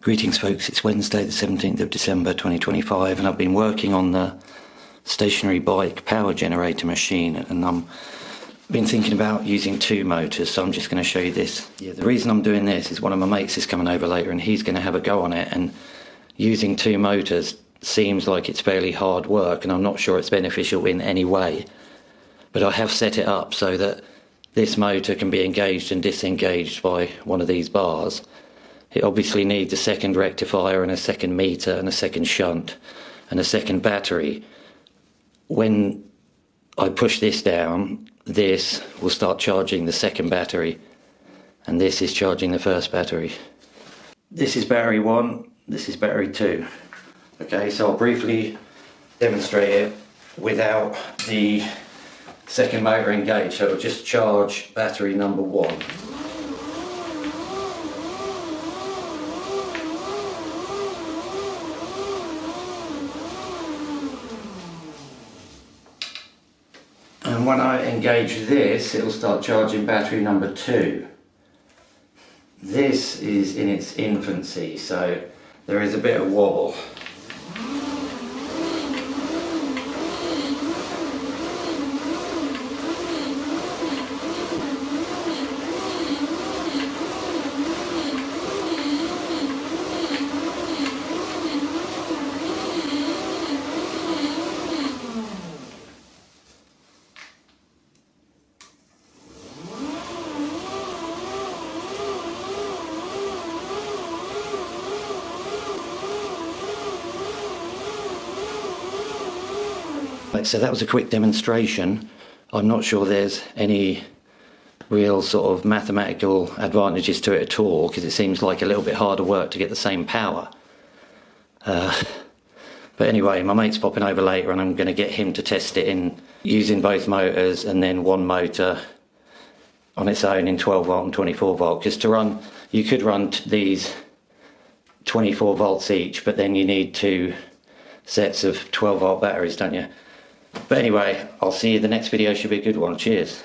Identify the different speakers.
Speaker 1: Greetings folks, it's Wednesday the 17th of December 2025 and I've been working on the stationary bike power generator machine and I've been thinking about using two motors, so I'm just going to show you this. The reason I'm doing this is one of my mates is coming over later and he's going to have a go on it, and using two motors seems like it's fairly hard work and I'm not sure it's beneficial in any way. But I have set it up so that this motor can be engaged and disengaged by one of these bars. It obviously needs a second rectifier and a second meter and a second shunt and a second battery. When I push this down, this will start charging the second battery and this is charging the first battery. This is battery 1, this is battery 2. Okay, so I'll briefly demonstrate it without the second motor engaged. So it'll just charge battery number 1. And when I engage this, it'll start charging battery number 2. This is in its infancy, so there is a bit of wobble. So that was a quick demonstration. I'm not sure there's any real sort of mathematical advantages to it at all, because it seems like a little bit harder work to get the same power. But anyway, my mate's popping over later and I'm going to get him to test it in using both motors and then one motor on its own in 12 volt and 24 volt. Because to run, you could run these 24 volts each, but then you need two sets of 12 volt batteries, don't you? But anyway, I'll see you. The next video should be a good one. Cheers.